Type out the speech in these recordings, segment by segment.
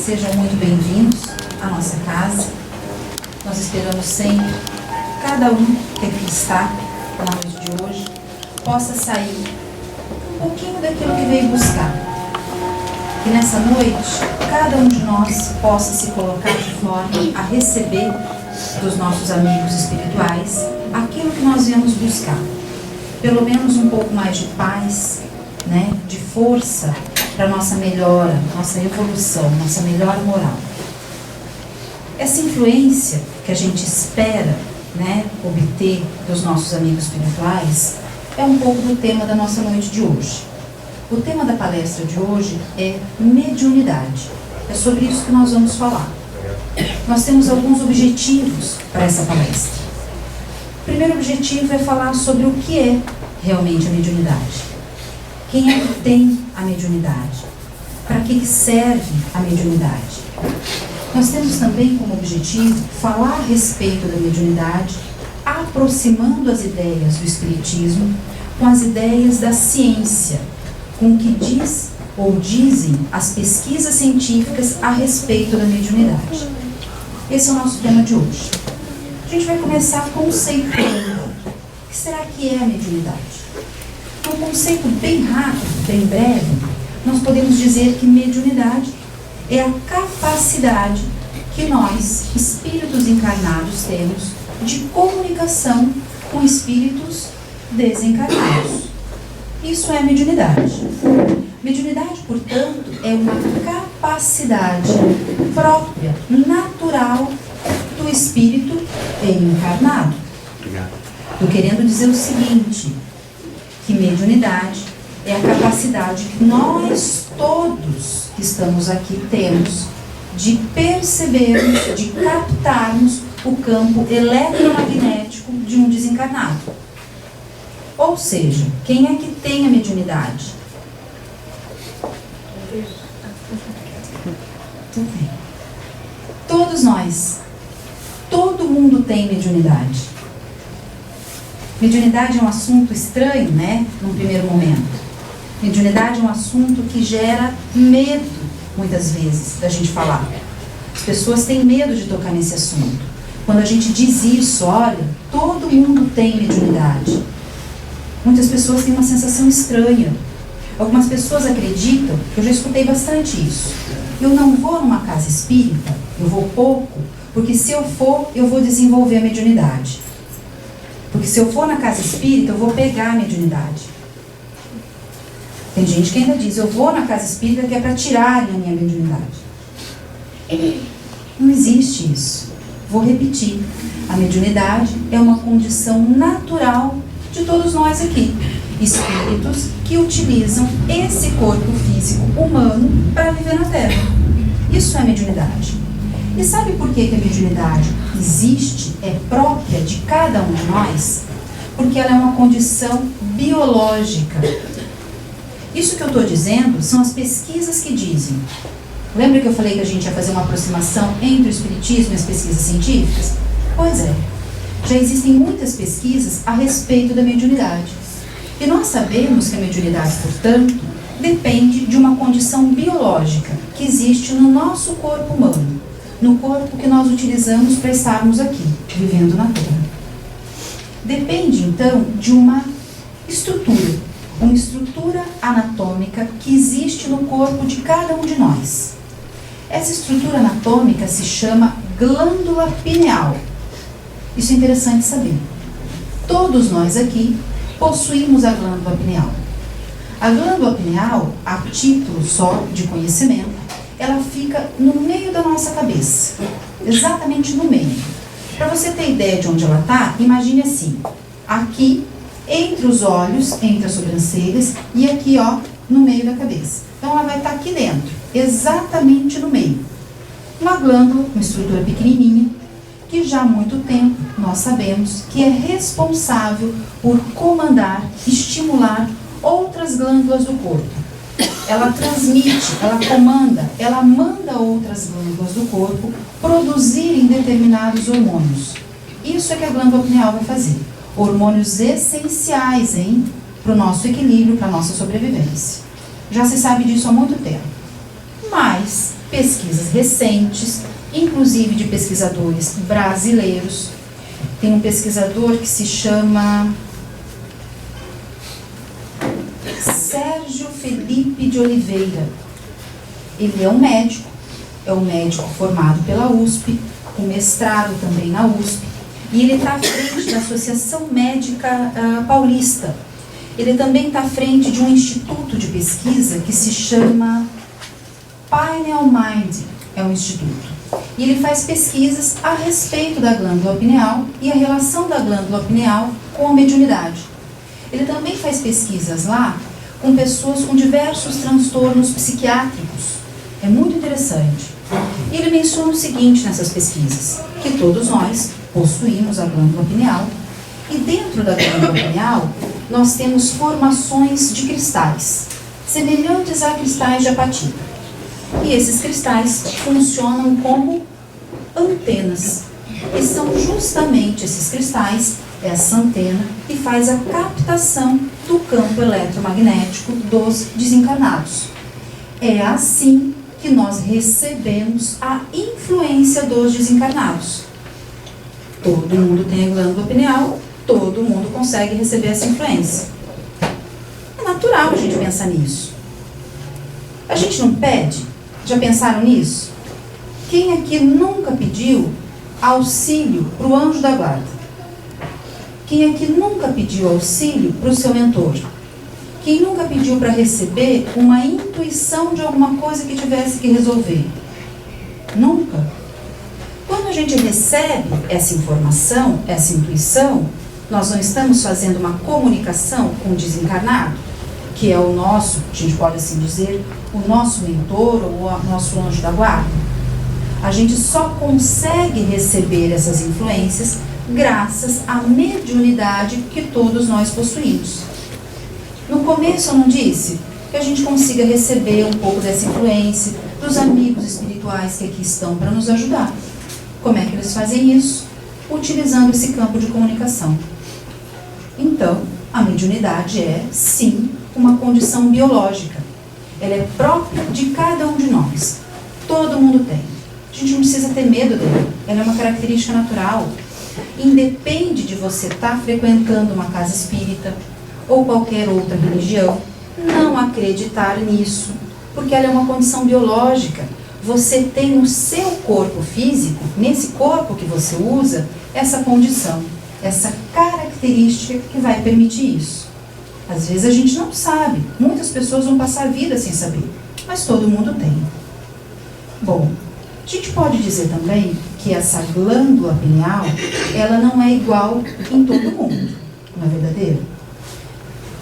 Sejam muito bem-vindos à nossa casa. Nós esperamos sempre que cada um que aqui está na noite de hoje possa sair um pouquinho daquilo que veio buscar. Que nessa noite, cada um de nós possa se colocar de forma a receber dos nossos amigos espirituais aquilo que nós viemos buscar. Pelo menos um pouco mais de paz, de força para nossa melhora, nossa evolução, nossa melhor moral. Essa influência que a gente espera obter dos nossos amigos espirituais é um pouco do tema da nossa noite de hoje. O tema da palestra de hoje é mediunidade. É sobre isso que nós vamos falar. Nós temos alguns objetivos para essa palestra. O primeiro objetivo é falar sobre o que é realmente a mediunidade. Quem é que tem a mediunidade? Para que serve a mediunidade? Nós temos também como objetivo falar a respeito da mediunidade, aproximando as ideias do Espiritismo com as ideias da ciência, com o que diz ou dizem as pesquisas científicas a respeito da mediunidade. Esse é o nosso tema de hoje. A gente vai começar conceituando. O que será que é a mediunidade? Um conceito bem rápido, bem breve, nós podemos dizer que mediunidade é a capacidade que nós, espíritos encarnados, temos de comunicação com espíritos desencarnados. Isso é mediunidade. Mediunidade, portanto, é uma capacidade própria, natural do espírito encarnado. Estou querendo dizer o seguinte, que mediunidade é a capacidade que nós todos que estamos aqui temos de percebermos, de captarmos o campo eletromagnético de um desencarnado. Ou seja, quem é que tem a mediunidade? Tudo bem. Todos nós. Todo mundo tem mediunidade. Mediunidade é um assunto estranho, num primeiro momento. Mediunidade é um assunto que gera medo, muitas vezes, da gente falar. As pessoas têm medo de tocar nesse assunto. Quando a gente diz isso, olha, todo mundo tem mediunidade. Muitas pessoas têm uma sensação estranha. Algumas pessoas acreditam, eu já escutei bastante isso. Eu não vou numa casa espírita, eu vou pouco, porque se eu for, eu vou desenvolver a mediunidade. Porque se eu for na casa espírita, eu vou pegar a mediunidade. Tem gente que ainda diz, eu vou na casa espírita que é para tirarem a minha mediunidade. Não existe isso. Vou repetir. A mediunidade é uma condição natural de todos nós aqui. Espíritos que utilizam esse corpo físico humano para viver na Terra. Isso é mediunidade. E sabe por que a mediunidade existe, é própria de cada um de nós? Porque ela é uma condição biológica. Isso que eu estou dizendo são as pesquisas que dizem. Lembra que eu falei que a gente ia fazer uma aproximação entre o Espiritismo e as pesquisas científicas? Pois é. Já existem muitas pesquisas a respeito da mediunidade. E nós sabemos que a mediunidade, portanto, depende de uma condição biológica que existe no nosso corpo humano, no corpo que nós utilizamos para estarmos aqui, vivendo na Terra. Depende, então, de uma estrutura anatômica que existe no corpo de cada um de nós. Essa estrutura anatômica se chama glândula pineal. Isso é interessante saber. Todos nós aqui possuímos a glândula pineal. A glândula pineal, a título só de conhecimento, ela fica no meio da nossa cabeça, exatamente no meio. Para você ter ideia de onde ela está, imagine assim, aqui entre os olhos, entre as sobrancelhas e aqui no meio da cabeça. Então ela vai estar aqui dentro, exatamente no meio. Uma glândula, uma estrutura pequenininha, que já há muito tempo nós sabemos que é responsável por comandar, estimular outras glândulas do corpo. Ela transmite, ela comanda, ela manda outras glândulas do corpo produzirem determinados hormônios. Isso é que a glândula pineal vai fazer. Hormônios essenciais, para o nosso equilíbrio, para a nossa sobrevivência. Já se sabe disso há muito tempo. Mas, pesquisas recentes, inclusive de pesquisadores brasileiros. Tem um pesquisador que se chama Sérgio Felipe de Oliveira. Ele é um médico formado pela USP, com mestrado também na USP, e ele está à frente da Associação Médica Paulista. Ele também está à frente de um instituto de pesquisa que se chama Pineal Mind, é um instituto. E ele faz pesquisas a respeito da glândula pineal e a relação da glândula pineal com a mediunidade. Ele também faz pesquisas lá com pessoas com diversos transtornos psiquiátricos. É muito interessante. E ele menciona o seguinte nessas pesquisas, que todos nós possuímos a glândula pineal, e dentro da glândula pineal nós temos formações de cristais, semelhantes a cristais de apatita. E esses cristais funcionam como antenas. E são justamente esses cristais, essa antena, que faz a captação do campo eletromagnético dos desencarnados. É assim que nós recebemos a influência dos desencarnados. Todo mundo tem a glândula pineal, todo mundo consegue receber essa influência. É natural a gente pensar nisso. A gente não pede? Já pensaram nisso? Quem aqui nunca pediu auxílio para o anjo da guarda? Quem aqui nunca pediu auxílio para o seu mentor? Quem nunca pediu para receber uma intuição de alguma coisa que tivesse que resolver? Nunca. Quando a gente recebe essa informação, essa intuição, nós não estamos fazendo uma comunicação com o desencarnado, que é o nosso, a gente pode assim dizer, o nosso mentor ou o nosso anjo da guarda. A gente só consegue receber essas influências graças à mediunidade que todos nós possuímos. No começo eu não disse que a gente consiga receber um pouco dessa influência dos amigos espirituais que aqui estão para nos ajudar. Como é que eles fazem isso? Utilizando esse campo de comunicação. Então, a mediunidade é, sim, uma condição biológica. Ela é própria de cada um de nós. Todo mundo tem. A gente não precisa ter medo dela. Ela é uma característica natural. Independe de você estar frequentando uma casa espírita ou qualquer outra religião, não acreditar nisso, porque ela é uma condição biológica. Você tem no seu corpo físico, nesse corpo que você usa, essa condição, essa característica que vai permitir isso. Às vezes a gente não sabe, muitas pessoas vão passar a vida sem saber, mas todo mundo tem. Bom, a gente pode dizer também que essa glândula pineal, ela não é igual em todo mundo, não é verdadeiro?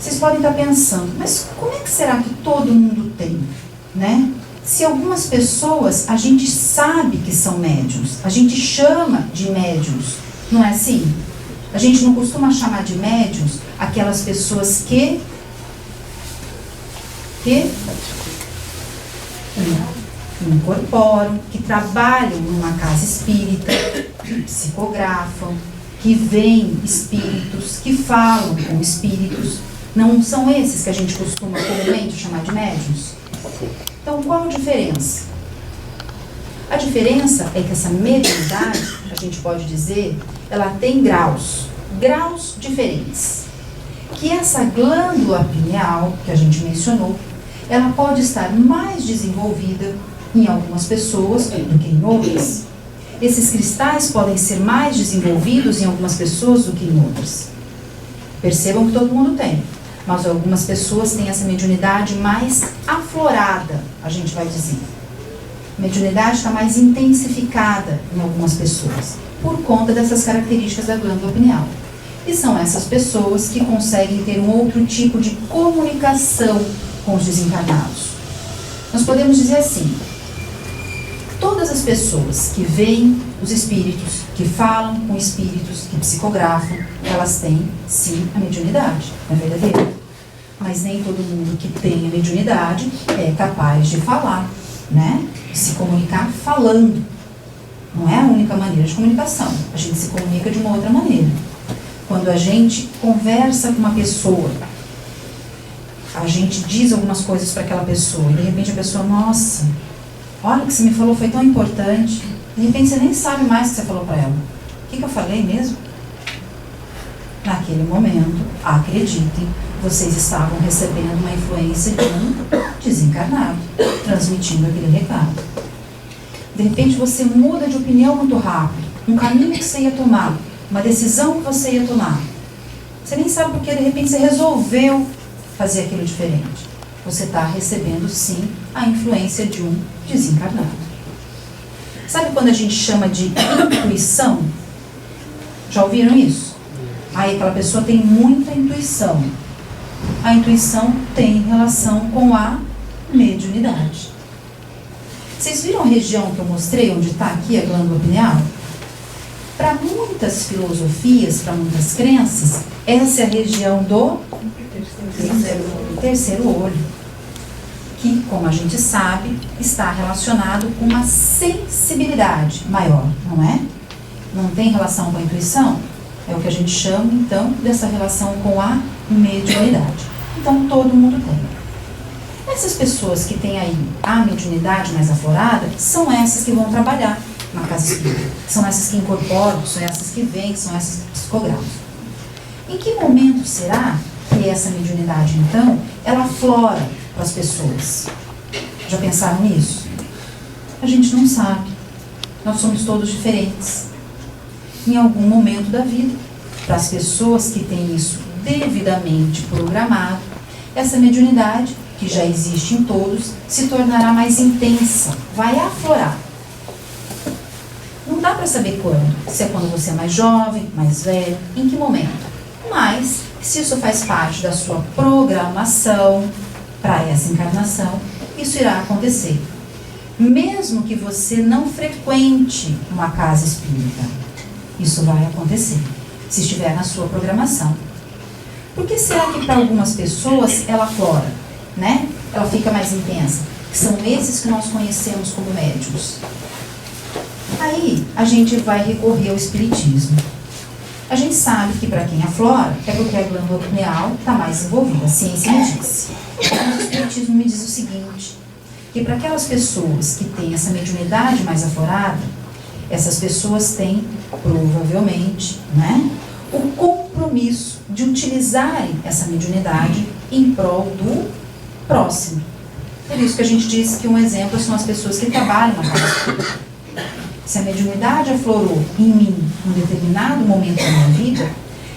Vocês podem estar pensando, mas como é que será que todo mundo tem, né? Se algumas pessoas a gente sabe que são médiuns, a gente chama de médiuns, não é assim? A gente não costuma chamar de médiuns aquelas pessoas que incorporam, que trabalham numa casa espírita, que psicografam, que veem espíritos, que falam com espíritos. Não são esses que a gente costuma comumente chamar de médiuns? Então, qual a diferença? A diferença é que essa mediunidade, a gente pode dizer, ela tem graus diferentes. Que essa glândula pineal, que a gente mencionou, ela pode estar mais desenvolvida em algumas pessoas do que em outras. Esses cristais podem ser mais desenvolvidos em algumas pessoas do que em outras. Percebam que todo mundo tem. Mas algumas pessoas têm essa mediunidade mais aflorada, a gente vai dizer. A mediunidade está mais intensificada em algumas pessoas, por conta dessas características da glândula pineal. E são essas pessoas que conseguem ter um outro tipo de comunicação com os desencarnados. Nós podemos dizer assim, todas as pessoas que veem os espíritos, que falam com espíritos, que psicografam, elas têm, sim, a mediunidade, não é verdadeiro? Mas nem todo mundo que tem a mediunidade é capaz de falar, né? De se comunicar falando. Não é a única maneira de comunicação. A gente se comunica de uma outra maneira. Quando a gente conversa com uma pessoa, a gente diz algumas coisas para aquela pessoa, e de repente a pessoa, nossa, Olha, o que você me falou foi tão importante. De repente você nem sabe mais o que você falou para ela. O que eu falei mesmo? Naquele momento, acreditem, vocês estavam recebendo uma influência de um desencarnado, transmitindo aquele recado. De repente você muda de opinião muito rápido, um caminho que você ia tomar, uma decisão que você ia tomar. Você nem sabe porque de repente você resolveu fazer aquilo diferente. Você está recebendo sim a influência de um desencarnado. Sabe quando a gente chama de intuição? Já ouviram isso? Aí aquela pessoa tem muita intuição. A intuição tem relação com a mediunidade. Vocês viram a região que eu mostrei, onde está aqui a glândula pineal? Para muitas filosofias, para muitas crenças, essa é a região do terceiro olho, que, como a gente sabe, está relacionado com uma sensibilidade maior, não é? Não tem relação com a intuição? É o que a gente chama, então, dessa relação com a mediunidade. Então, todo mundo tem. Essas pessoas que têm aí a mediunidade mais aflorada, são essas que vão trabalhar na casa espírita. São essas que incorporam, são essas que vêm, são essas que psicografam. Em que momento será que essa mediunidade, então, ela aflora para as pessoas? Já pensaram nisso? A gente não sabe. Nós somos todos diferentes. Em algum momento da vida, para as pessoas que têm isso devidamente programado, essa mediunidade, que já existe em todos, se tornará mais intensa, vai aflorar. Não dá para saber quando, se é quando você é mais jovem, mais velho, em que momento. Mas, se isso faz parte da sua programação para essa encarnação, isso irá acontecer. Mesmo que você não frequente uma casa espírita, isso vai acontecer, se estiver na sua programação. Por que será que para algumas pessoas ela aflora, né? Ela fica mais intensa? Que são esses que nós conhecemos como médiuns. Aí a gente vai recorrer ao espiritismo. A gente sabe que para quem aflora é porque a glândula pineal está mais envolvida, a ciência me disse. Mas o espiritismo me diz o seguinte, que para aquelas pessoas que têm essa mediunidade mais aflorada, essas pessoas têm, provavelmente, né, o compromisso de utilizarem essa mediunidade em prol do próximo. Por isso que a gente diz que um exemplo são as pessoas que trabalham na casa. Se a mediunidade aflorou em mim em determinado momento da minha vida,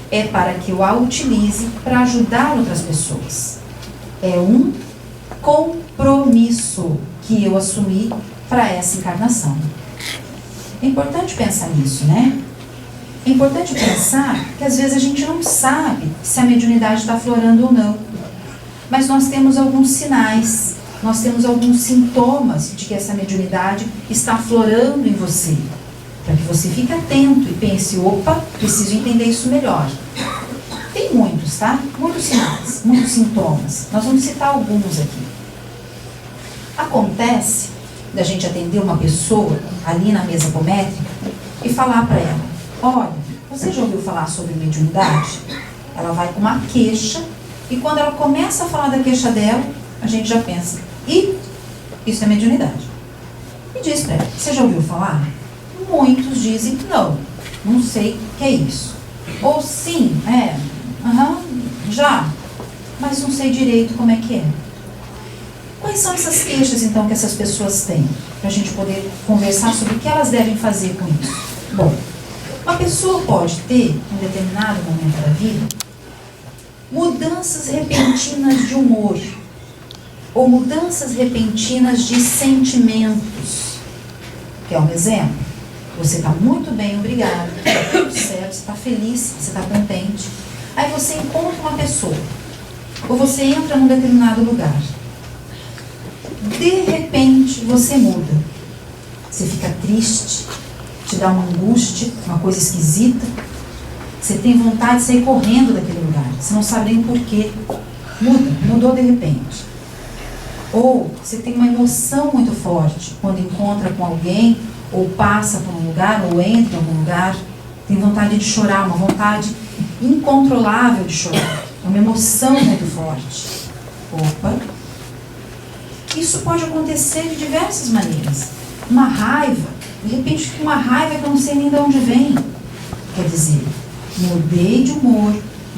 é para que eu a utilize para ajudar outras pessoas. É um compromisso que eu assumi para essa encarnação. É importante pensar nisso, né? É importante pensar que às vezes a gente não sabe se a mediunidade está aflorando ou não. Mas nós temos alguns sinais, nós temos alguns sintomas de que essa mediunidade está aflorando em você. Para que você fique atento e pense, opa, preciso entender isso melhor. Tem muitos, tá? Muitos sinais, muitos sintomas. Nós vamos citar alguns aqui. Acontece da gente atender uma pessoa ali na mesa apométrica e falar para ela, olha, você já ouviu falar sobre mediunidade? Ela vai com uma queixa e quando ela começa a falar da queixa dela, a gente já pensa, isso é mediunidade. E diz para ela, você já ouviu falar? Muitos dizem, não sei o que é isso. Ou sim, já, mas não sei direito como é que é. Quais são essas queixas, então, que essas pessoas têm? Para a gente poder conversar sobre o que elas devem fazer com isso. Bom, uma pessoa pode ter, em determinado momento da vida, mudanças repentinas de humor, ou mudanças repentinas de sentimentos. Quer um exemplo? Você está muito bem, obrigado, está tudo certo, você está feliz, você está contente. Aí você encontra uma pessoa, ou você entra num determinado lugar. De repente, você muda. Você fica triste, te dá uma angústia, uma coisa esquisita. Você tem vontade de sair correndo daquele lugar. Você não sabe nem porquê. Mudou de repente. Ou você tem uma emoção muito forte quando encontra com alguém, ou passa por um lugar, ou entra em algum lugar. Tem vontade de chorar, uma vontade incontrolável de chorar. É uma emoção muito forte. Opa! Isso pode acontecer de diversas maneiras. Uma raiva, de repente uma raiva que eu não sei nem de onde vem. Quer dizer, mudei de humor,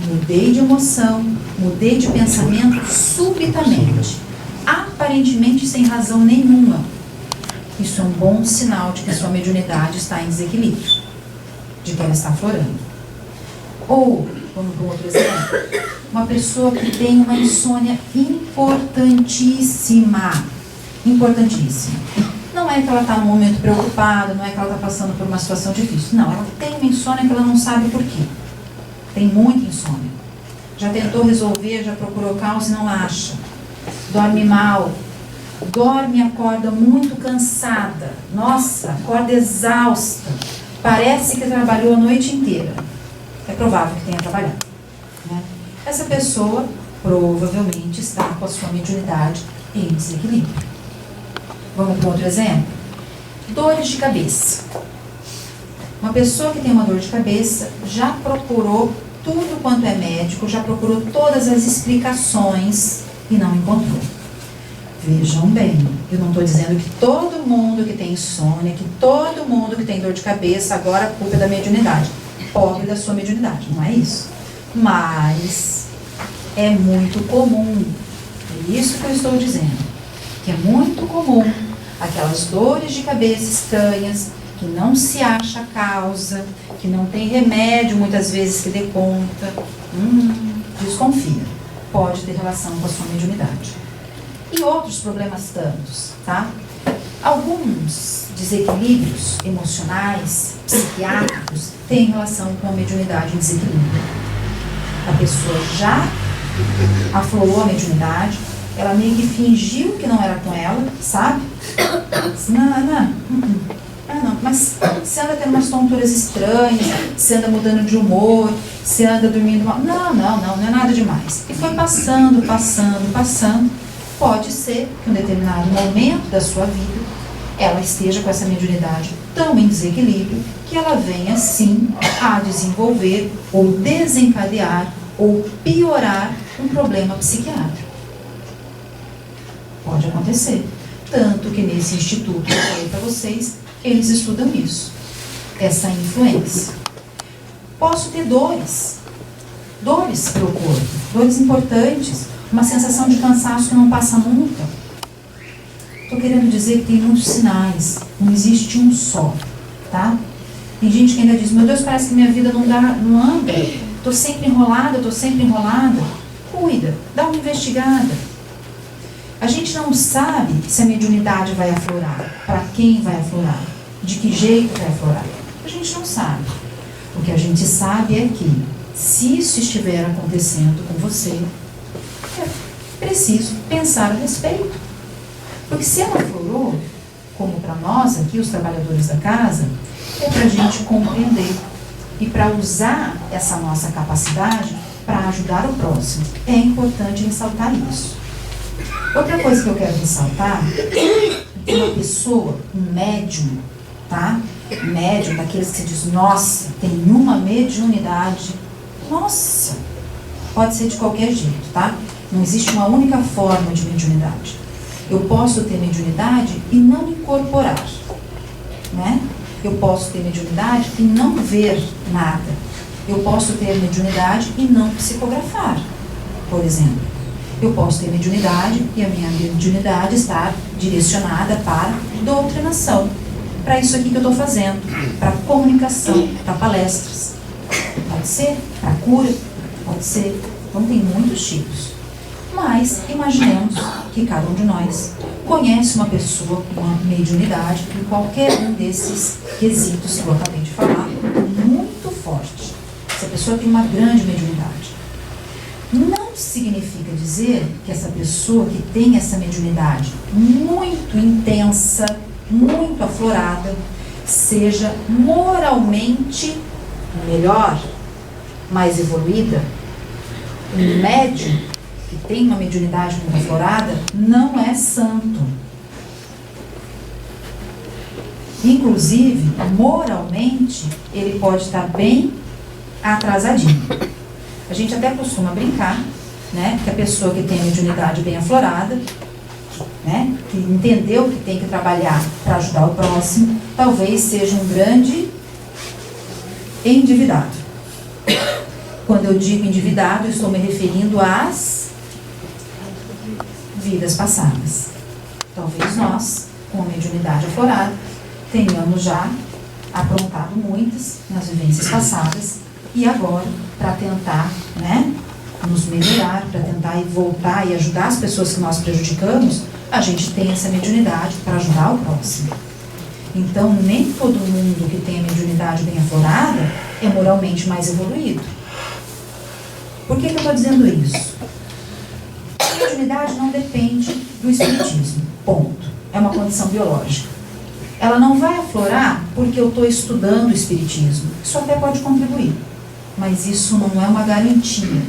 mudei de emoção, mudei de pensamento subitamente, aparentemente sem razão nenhuma. Isso é um bom sinal de que a sua mediunidade está em desequilíbrio, de que ela está aflorando. Ou, vamos para um outro exemplo, uma pessoa que tem uma insônia importantíssima. Importantíssima. Não é que ela está num momento preocupada, não é que ela está passando por uma situação difícil. Não, ela tem uma insônia que ela não sabe por quê. Tem muita insônia. Já tentou resolver, já procurou causa e não acha. Dorme mal. Dorme e acorda muito cansada. Nossa, acorda exausta. Parece que trabalhou a noite inteira. É provável que tenha trabalhado, né? Essa pessoa provavelmente está com a sua mediunidade em desequilíbrio. Vamos para outro exemplo? Dores de cabeça. Uma pessoa que tem uma dor de cabeça já procurou tudo quanto é médico, já procurou todas as explicações e não encontrou. Vejam bem, eu não estou dizendo que todo mundo que tem insônia, que todo mundo que tem dor de cabeça, agora a culpa é da mediunidade. Pobre da sua mediunidade, não é isso? Mas é muito comum, é isso que eu estou dizendo, que é muito comum aquelas dores de cabeça estranhas, que não se acha causa, que não tem remédio muitas vezes que dê conta. Desconfia, pode ter relação com a sua mediunidade. E outros problemas tantos, tá? Alguns desequilíbrios emocionais, psiquiátricos, têm relação com a mediunidade em desequilíbrio. A pessoa já aflorou a mediunidade, ela meio que fingiu que não era com ela, sabe? Não, mas você anda tendo umas tonturas estranhas, você anda mudando de humor, você anda dormindo mal. Não é nada demais. E foi passando. Pode ser que em um determinado momento da sua vida ela esteja com essa mediunidade tão em desequilíbrio que ela venha sim a desenvolver ou desencadear ou piorar um problema psiquiátrico. Pode acontecer. Tanto que nesse instituto que eu falei para vocês, eles estudam isso, essa influência. Posso ter dores pelo corpo, dores importantes, uma sensação de cansaço que não passa nunca. Estou querendo dizer que tem muitos sinais, não existe um só, tá? Tem gente que ainda diz, meu Deus, parece que minha vida não anda, estou sempre enrolada. Cuida, dá uma investigada. A gente não sabe se a mediunidade vai aflorar, para quem vai aflorar, de que jeito vai aflorar. A gente não sabe. O que a gente sabe é que, se isso estiver acontecendo com você, é preciso pensar a respeito. Porque se ela aflorou, como para nós aqui, os trabalhadores da casa, é para a gente compreender e para usar essa nossa capacidade para ajudar o próximo. É importante ressaltar isso. Outra coisa que eu quero ressaltar é uma pessoa, um médium, tá? Médium, daqueles que você diz, nossa, tem uma mediunidade. Nossa, pode ser de qualquer jeito, tá? Não existe uma única forma de mediunidade. Eu posso ter mediunidade e não incorporar, né? Eu posso ter mediunidade e não ver nada. Eu posso ter mediunidade e não psicografar, por exemplo. Eu posso ter mediunidade e a minha mediunidade estar direcionada para doutrinação, para isso aqui que eu estou fazendo, para comunicação, para palestras. Pode ser para cura, pode ser. Então tem muitos tipos. Mas imaginemos que cada um de nós conhece uma pessoa com uma mediunidade em qualquer um desses quesitos que eu acabei de falar, muito forte. Essa pessoa tem uma grande mediunidade. Não significa dizer que essa pessoa que tem essa mediunidade muito intensa, muito aflorada, seja moralmente melhor, mais evoluída. Um médium que tem uma mediunidade muito aflorada não é santo. Inclusive, moralmente, ele pode estar bem atrasadinho. A gente até costuma brincar, né, que a pessoa que tem a mediunidade bem aflorada, né, que entendeu que tem que trabalhar para ajudar o próximo, talvez seja um grande endividado. Quando eu digo endividado, eu estou me referindo às vidas passadas. Talvez nós, com a mediunidade aflorada, tenhamos já aprontado muitas nas vivências passadas e agora, para tentar, né, nos melhorar, para tentar voltar e ajudar as pessoas que nós prejudicamos, a gente tem essa mediunidade para ajudar o próximo. Então, nem todo mundo que tem a mediunidade bem aflorada é moralmente mais evoluído. Por que eu estou dizendo isso? A mediunidade não depende do espiritismo, ponto. É uma condição biológica. Ela não vai aflorar porque eu estou estudando o espiritismo. Isso até pode contribuir, mas isso não é uma garantia.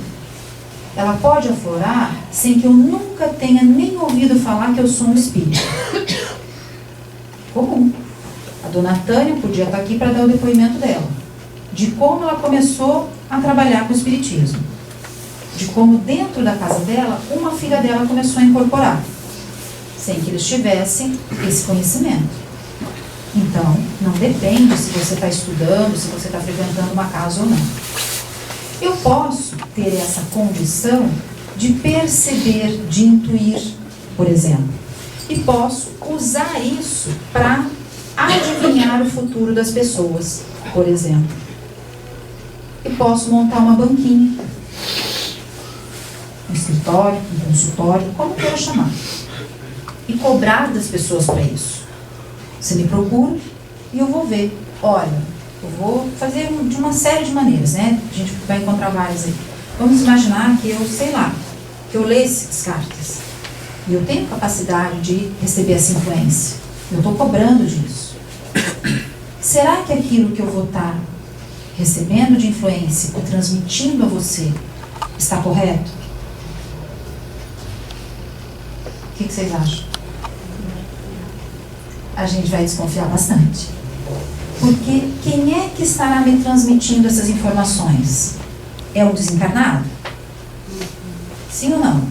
Ela pode aflorar sem que eu nunca tenha nem ouvido falar que eu sou um espírito. Comum. A dona Tânia podia estar aqui para dar o depoimento dela, de como ela começou a trabalhar com o espiritismo, de como dentro da casa dela, uma filha dela começou a incorporar, sem que eles tivessem esse conhecimento. Então, não depende se você está estudando, se você está frequentando uma casa ou não. Eu posso ter essa condição de perceber, de intuir, por exemplo, e posso usar isso para adivinhar o futuro das pessoas, por exemplo. E posso montar uma banquinha, um escritório, um consultório, como queira chamar, e cobrar das pessoas para isso. Você me procura e eu vou ver. Olha, eu vou fazer de uma série de maneiras, né? A gente vai encontrar várias aí. Vamos imaginar que eu, sei lá, que eu leio essas cartas e eu tenho capacidade de receber essa influência. Eu estou cobrando disso. Será que aquilo que eu vou estar recebendo de influência e transmitindo a você está correto? O que vocês acham? A gente vai desconfiar bastante. Porque quem é que estará me transmitindo essas informações? É um desencarnado? Sim ou não?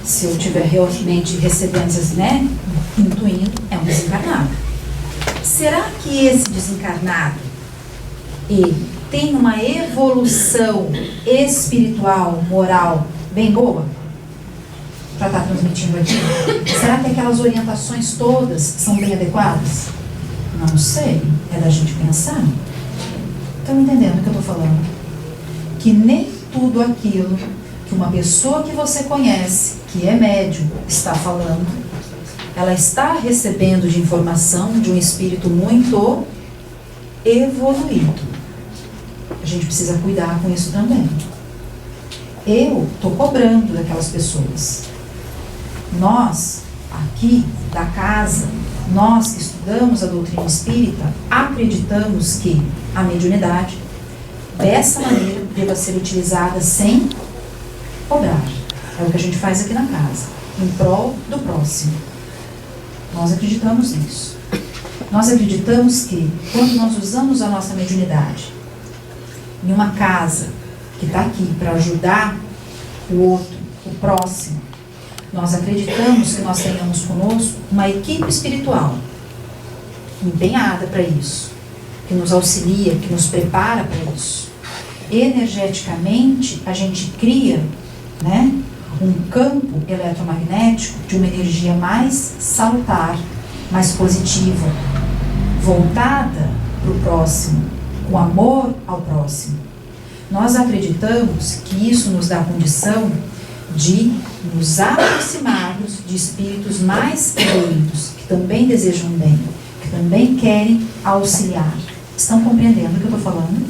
Se eu estiver realmente recebendo essas, né, intuindo, é um desencarnado. Será que esse desencarnado, ele tem uma evolução espiritual, moral, bem boa? Para estar transmitindo aqui? Será que aquelas orientações todas são bem adequadas? Não sei, é da gente pensar. Estão entendendo o que eu estou falando? Que nem tudo aquilo que uma pessoa que você conhece, que é médium, está falando, ela está recebendo de informação de um espírito muito evoluído. A gente precisa cuidar com isso também. Eu estou cobrando daquelas pessoas. Nós, aqui da casa, nós que estudamos a doutrina espírita, acreditamos que a mediunidade, dessa maneira, deva ser utilizada sem cobrar. É o que a gente faz aqui na casa, em prol do próximo. Nós acreditamos nisso. Nós acreditamos que, quando nós usamos a nossa mediunidade em uma casa que está aqui para ajudar o outro, o próximo, nós acreditamos que nós tenhamos conosco uma equipe espiritual empenhada para isso, que nos auxilia, que nos prepara para isso. Energeticamente, a gente cria, né, um campo eletromagnético de uma energia mais salutar, mais positiva, voltada para o próximo, com amor ao próximo. Nós acreditamos que isso nos dá a condição de nos aproximarmos de espíritos mais evoluídos, que também desejam bem, que também querem auxiliar. Estão compreendendo o que eu estou falando?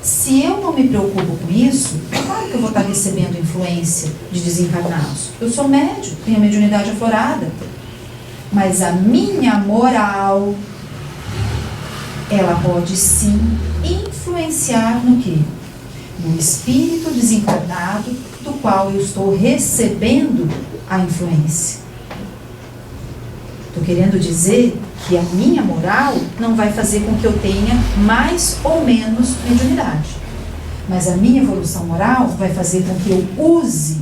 Se eu não me preocupo com isso, claro que eu vou estar recebendo influência de desencarnados. Eu sou médium, tenho a mediunidade aflorada. Mas a minha moral, ela pode sim influenciar no quê? No espírito desencarnado do qual eu estou recebendo a influência. Estou querendo dizer que a minha moral não vai fazer com que eu tenha mais ou menos mediunidade. Mas a minha evolução moral vai fazer com que eu use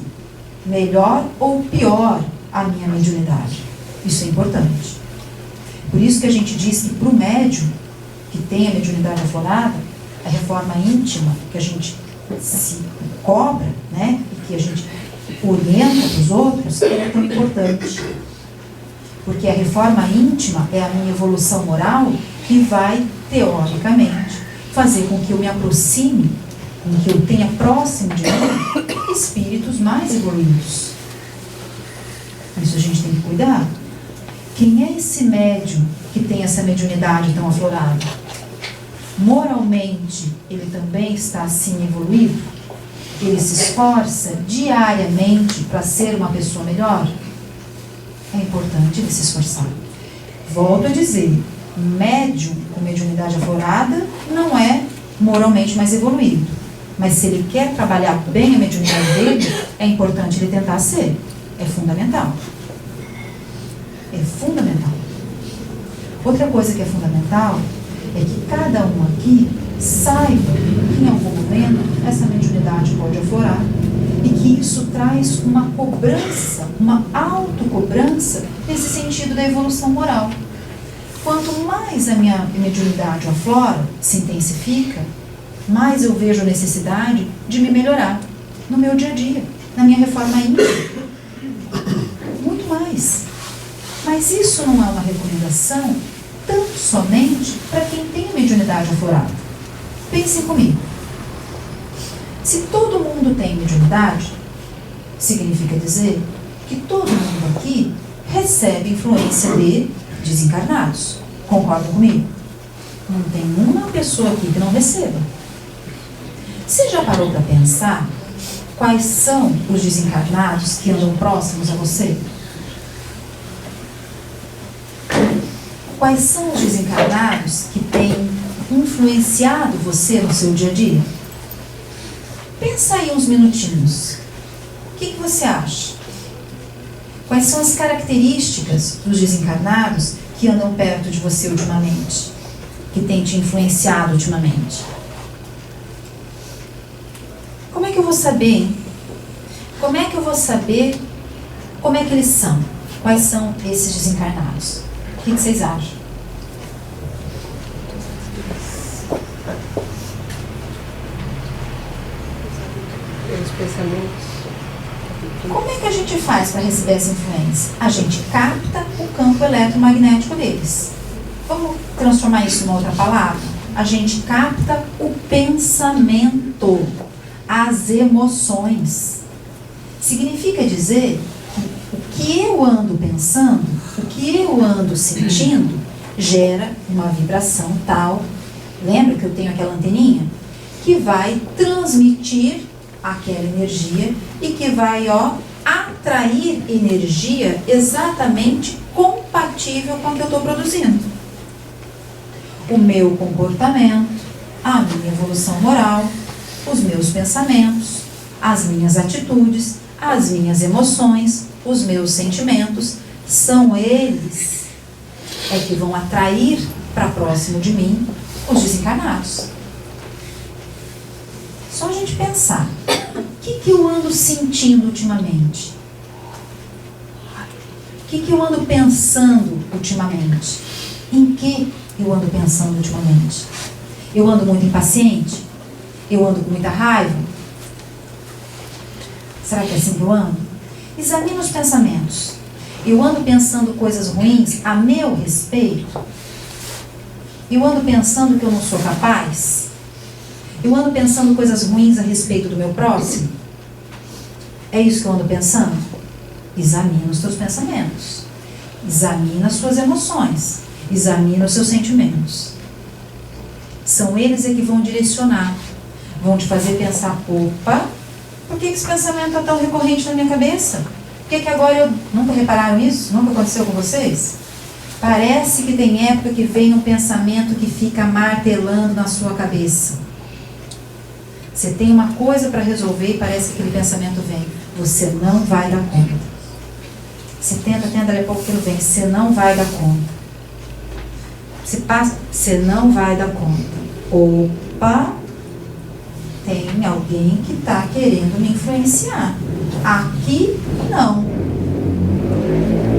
melhor ou pior a minha mediunidade. Isso é importante. Por isso que a gente diz que para o médium que tem a mediunidade aflorada, a reforma íntima que a gente se cobra, né, e que a gente orienta para os outros, é tão importante. Porque a reforma íntima é a minha evolução moral que vai, teoricamente, fazer com que eu me aproxime, com que eu tenha próximo de mim espíritos mais evoluídos. Isso a gente tem que cuidar. Quem é esse médium que tem essa mediunidade tão aflorada? Moralmente, ele também está assim evoluído? Ele se esforça diariamente para ser uma pessoa melhor? É importante ele se esforçar. Volto a dizer, médium com mediunidade aflorada não é moralmente mais evoluído. Mas se ele quer trabalhar bem a mediunidade dele, é importante ele tentar ser. É fundamental. É fundamental. Outra coisa que é fundamental é que cada um aqui saiba que em algum momento essa mediunidade pode aflorar e que isso traz uma cobrança, uma autocobrança nesse sentido da evolução moral. Quanto mais a minha mediunidade aflora, se intensifica, mais eu vejo a necessidade de me melhorar no meu dia a dia, na minha reforma íntima. Muito mais. Mas isso não é uma recomendação tão somente para quem tem a mediunidade aflorada. Pensem comigo. Se todo mundo tem mediunidade, significa dizer que todo mundo aqui recebe influência de desencarnados. Concordam comigo? Não tem uma pessoa aqui que não receba. Você já parou para pensar quais são os desencarnados que andam próximos a você? Quais são os desencarnados que têm influenciado você no seu dia a dia? Pensa aí uns minutinhos. O que você acha? Quais são as características dos desencarnados que andam perto de você ultimamente? Que têm te influenciado ultimamente? Como é que eu vou saber, hein? Como é que eu vou saber como é que eles são? Quais são esses desencarnados? O que vocês acham? Os pensamentos. Como é que a gente faz para receber essa influência? A gente capta o campo eletromagnético deles. Vamos transformar isso em outra palavra? A gente capta o pensamento, as emoções. Significa dizer que o que eu ando pensando, o que eu ando sentindo, gera uma vibração tal. Lembra que eu tenho aquela anteninha? Que vai transmitir aquela energia e que vai, atrair energia exatamente compatível com o que eu estou produzindo. O meu comportamento, a minha evolução moral, os meus pensamentos, as minhas atitudes, as minhas emoções, os meus sentimentos, são eles que vão atrair para próximo de mim os desencarnados. Só a gente pensar, o que eu ando sentindo ultimamente? O que eu ando pensando ultimamente? Em que eu ando pensando ultimamente? Eu ando muito impaciente? Eu ando com muita raiva? Será que é assim que eu ando? Examina os pensamentos. Eu ando pensando coisas ruins a meu respeito? Eu ando pensando que eu não sou capaz? Eu ando pensando coisas ruins a respeito do meu próximo? É isso que eu ando pensando? Examina os teus pensamentos. Examina as suas emoções. Examina os seus sentimentos. São eles que vão direcionar. Vão te fazer pensar, opa, por que esse pensamento está tão recorrente na minha cabeça? Por que agora eu... Nunca repararam isso? Nunca aconteceu com vocês? Parece que tem época que vem um pensamento que fica martelando na sua cabeça. Você tem uma coisa para resolver e parece que aquele pensamento vem. Você não vai dar conta. Você tenta, daqui a pouco aquilo vem. Você não vai dar conta. Você passa, você não vai dar conta. Opa, tem alguém que está querendo me influenciar. Aqui não.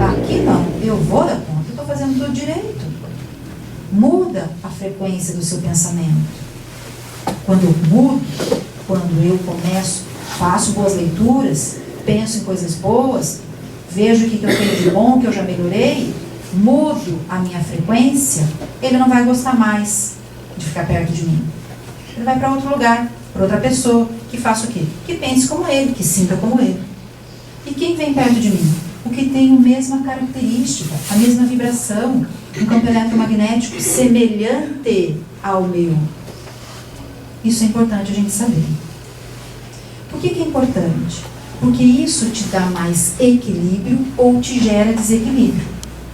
Aqui não. Eu vou dar conta. Eu estou fazendo tudo direito. Muda a frequência do seu pensamento. Quando eu mudo, quando eu começo, faço boas leituras, penso em coisas boas, vejo o que eu tenho de bom, que eu já melhorei, mudo a minha frequência, ele não vai gostar mais de ficar perto de mim. Ele vai para outro lugar, para outra pessoa, que faça o quê? Que pense como ele, que sinta como ele. E quem vem perto de mim? O que tem a mesma característica, a mesma vibração, um campo eletromagnético semelhante ao meu. Isso é importante a gente saber. Por que é importante? Porque isso te dá mais equilíbrio ou te gera desequilíbrio.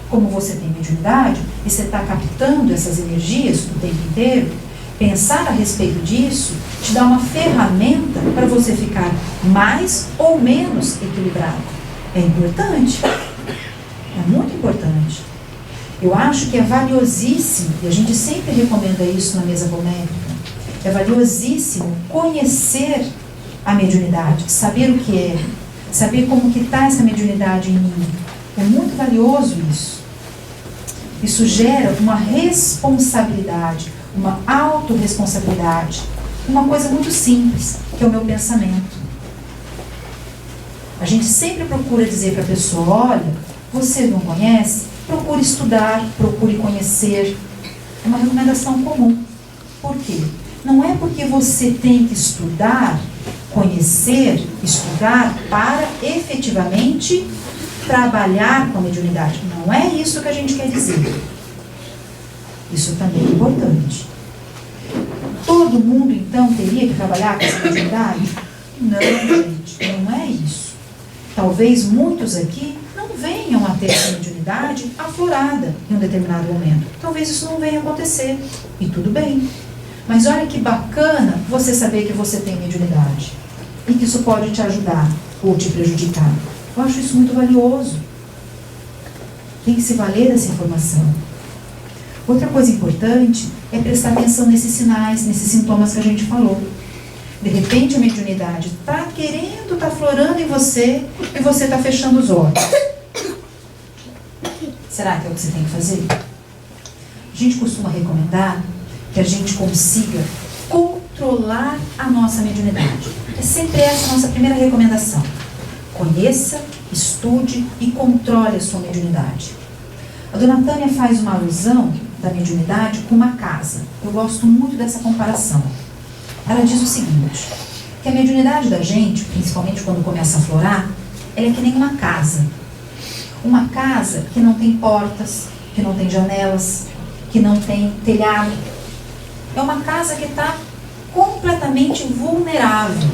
Como você tem mediunidade e você está captando essas energias o tempo inteiro, pensar a respeito disso te dá uma ferramenta para você ficar mais ou menos equilibrado. É importante. É muito importante. Eu acho que é valiosíssimo, e a gente sempre recomenda isso na mesa holmétrica, é valiosíssimo conhecer a mediunidade, saber o que é, saber como que está essa mediunidade em mim. É muito valioso isso. Isso gera uma responsabilidade, uma autorresponsabilidade, uma coisa muito simples, que é o meu pensamento. A gente sempre procura dizer para a pessoa, olha, você não conhece? Procure estudar, procure conhecer. É uma recomendação comum. Por quê? Não é porque você tem que estudar, conhecer, estudar para efetivamente trabalhar com a mediunidade. Não é isso que a gente quer dizer. Isso também é importante. Todo mundo, então, teria que trabalhar com essa mediunidade? Não, gente, não é isso. Talvez muitos aqui não venham a ter essa mediunidade aflorada em um determinado momento. Talvez isso não venha a acontecer. E tudo bem. Mas olha que bacana você saber que você tem mediunidade. E que isso pode te ajudar ou te prejudicar. Eu acho isso muito valioso. Tem que se valer dessa informação. Outra coisa importante é prestar atenção nesses sinais, nesses sintomas que a gente falou. De repente a mediunidade está querendo, está florando em você e você está fechando os olhos. Será que é o que você tem que fazer? A gente costuma recomendar que a gente consiga controlar a nossa mediunidade. É sempre essa a nossa primeira recomendação. Conheça, estude e controle a sua mediunidade. A dona Tânia faz uma alusão da mediunidade com uma casa. Eu gosto muito dessa comparação. Ela diz o seguinte, que a mediunidade da gente, principalmente quando começa a florar, ela é que nem uma casa. Uma casa que não tem portas, que não tem janelas, que não tem telhado. É uma casa que está completamente vulnerável.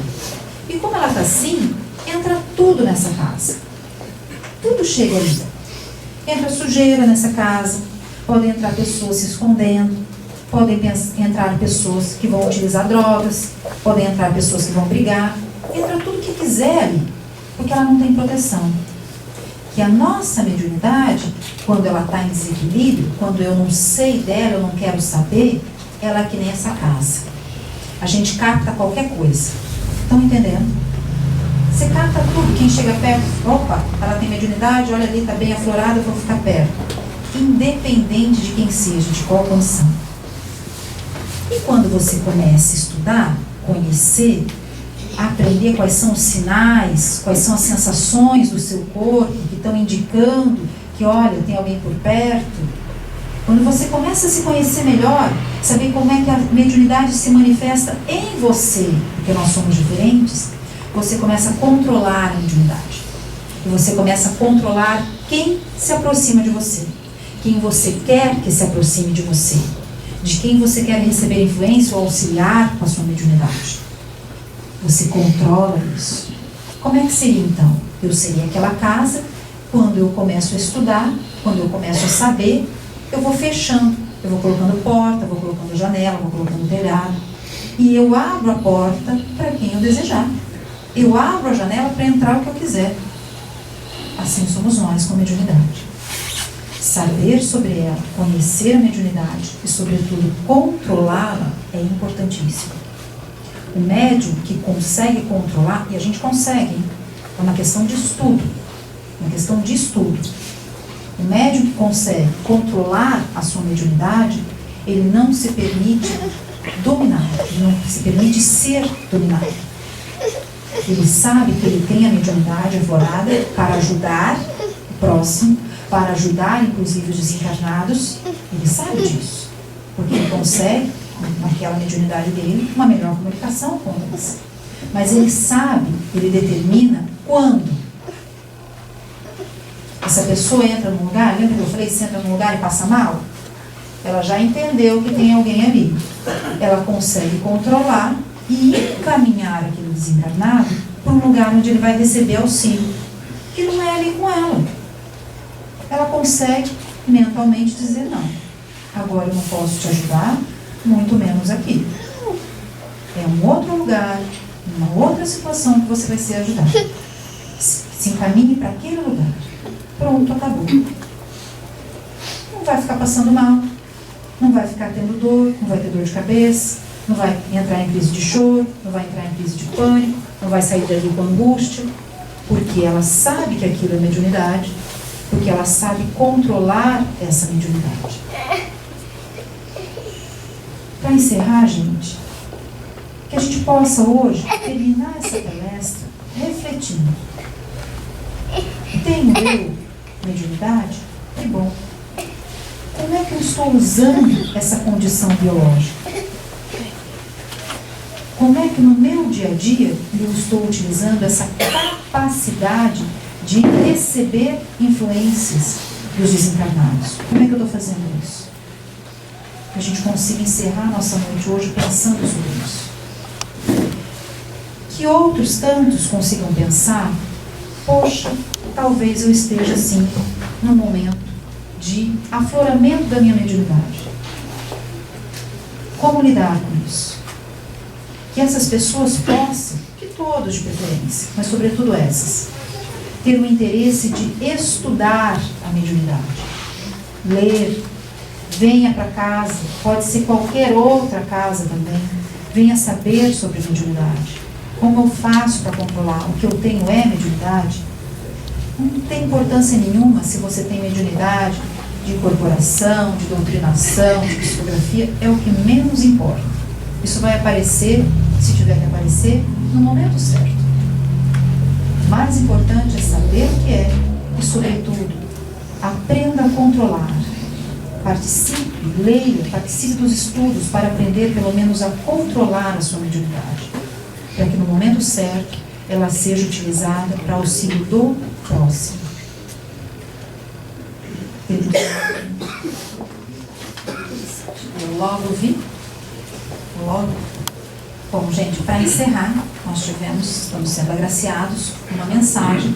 E como ela está assim, entra tudo nessa casa. Tudo chega ali. Entra sujeira nessa casa, podem entrar pessoas se escondendo, podem entrar pessoas que vão utilizar drogas, podem entrar pessoas que vão brigar, entra tudo que quiser ali, porque ela não tem proteção. Que a nossa mediunidade, quando ela está em desequilíbrio, quando eu não sei dela, eu não quero saber, ela é que nem essa casa. A gente capta qualquer coisa. Estão entendendo? Você capta tudo. Quem chega perto, opa, ela tem mediunidade, olha ali, está bem aflorada, eu vou ficar perto. Independente de quem seja, de qual condição. E quando você começa a estudar, conhecer, aprender quais são os sinais, quais são as sensações do seu corpo que estão indicando que, olha, tem alguém por perto. Quando você começa a se conhecer melhor, saber como é que a mediunidade se manifesta em você, porque nós somos diferentes, você começa a controlar a mediunidade. E você começa a controlar quem se aproxima de você, quem você quer que se aproxime de você, de quem você quer receber influência ou auxiliar com a sua mediunidade. Você controla isso. Como é que seria então? Eu seria aquela casa, quando eu começo a estudar, quando eu começo a saber, eu vou fechando, eu vou colocando porta, vou colocando janela, vou colocando telhado. E eu abro a porta para quem eu desejar. Eu abro a janela para entrar o que eu quiser. Assim somos nós com a mediunidade. Saber sobre ela, conhecer a mediunidade e, sobretudo, controlá-la é importantíssimo. O médium que consegue controlar, e a gente consegue, hein? É uma questão de estudo. Uma questão de estudo. O médium que consegue controlar a sua mediunidade, ele não se permite dominar, ele não se permite ser dominado. Ele sabe que ele tem a mediunidade aflorada para ajudar o próximo, para ajudar inclusive os desencarnados. Ele sabe disso, porque ele consegue, naquela mediunidade dele, uma melhor comunicação com eles. Mas ele sabe, ele determina quando essa pessoa entra num lugar. Lembra que eu falei, se entra num lugar e passa mal? Ela já entendeu que tem alguém ali. Ela consegue controlar e encaminhar aquele desencarnado para um lugar onde ele vai receber auxílio, que não é ali com ela. Ela consegue mentalmente dizer: não, agora eu não posso te ajudar, muito menos aqui. É um outro lugar, uma outra situação que você vai ser ajudado. Se encaminhe para aquele lugar. Pronto, acabou. Não vai ficar passando mal, não vai ficar tendo dor, não vai ter dor de cabeça, não vai entrar em crise de choro, não vai entrar em crise de pânico, não vai sair dali com angústia, porque ela sabe que aquilo é mediunidade, porque ela sabe controlar essa mediunidade. Para encerrar, gente, que a gente possa hoje terminar essa palestra refletindo. Tenho eu mediunidade? Que bom. Como é que eu estou usando essa condição biológica? Como é que no meu dia a dia eu estou utilizando essa capacidade de receber influências dos desencarnados? Como é que eu estou fazendo isso? Que a gente consiga encerrar nossa noite hoje pensando sobre isso. Que outros tantos consigam pensar: poxa, talvez eu esteja assim, num momento de afloramento da minha mediunidade. Como lidar com isso? Que essas pessoas possam, que todos de preferência, mas sobretudo essas, ter o interesse de estudar a mediunidade. Ler, venha para casa, pode ser qualquer outra casa também, venha saber sobre a mediunidade. Como eu faço para controlar? O que eu tenho é mediunidade? Não tem importância nenhuma se você tem mediunidade de incorporação, de doutrinação, de psicografia, é o que menos importa. Isso vai aparecer, se tiver que aparecer, no momento certo. O mais importante é saber o que é e, sobretudo, aprenda a controlar. Participe, leia, participe dos estudos para aprender pelo menos a controlar a sua mediunidade, para que no momento certo ela seja utilizada para auxílio do próximo. Eu logo vi. Logo. Bom, gente, para encerrar, nós estamos sendo agraciados com uma mensagem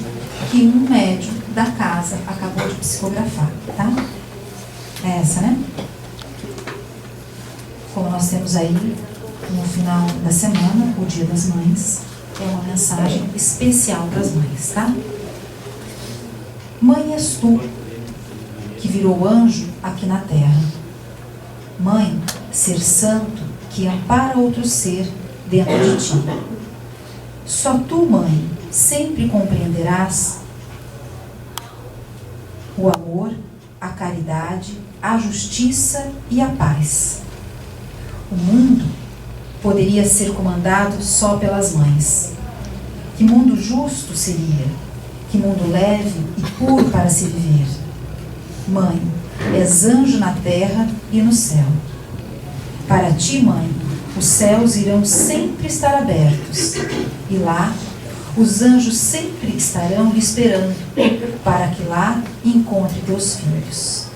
que um médium da casa acabou de psicografar, tá? É essa, né? Como nós temos aí no final da semana, o Dia das Mães, é uma mensagem especial para as mães, tá? Mãe és tu, que virou anjo aqui na terra. Mãe, ser santo, que ampara outro ser dentro de ti. Só tu, mãe, sempre compreenderás o amor, a caridade, a justiça e a paz. O mundo poderia ser comandado só pelas mães. Que mundo justo seria, que mundo leve e puro para se viver. Mãe, és anjo na terra e no céu. Para ti, mãe, os céus irão sempre estar abertos, e lá os anjos sempre estarão lhe esperando, para que lá encontre teus filhos.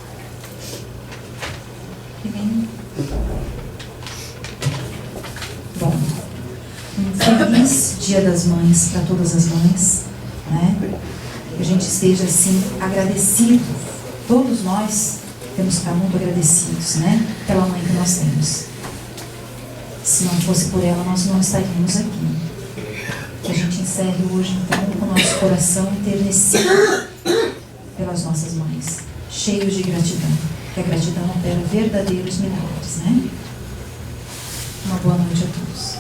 Bom, um feliz Dia das Mães para todas as mães, né? Que a gente esteja assim agradecido. Todos nós temos que estar muito agradecidos, né? Pela mãe que nós temos. Se não fosse por ela, nós não estaríamos aqui. Que a gente encerre hoje, então, com o nosso coração enternecido pelas nossas mães, cheios de gratidão. Que a gratidão opera verdadeiros milagres, né? Uma boa noite a todos.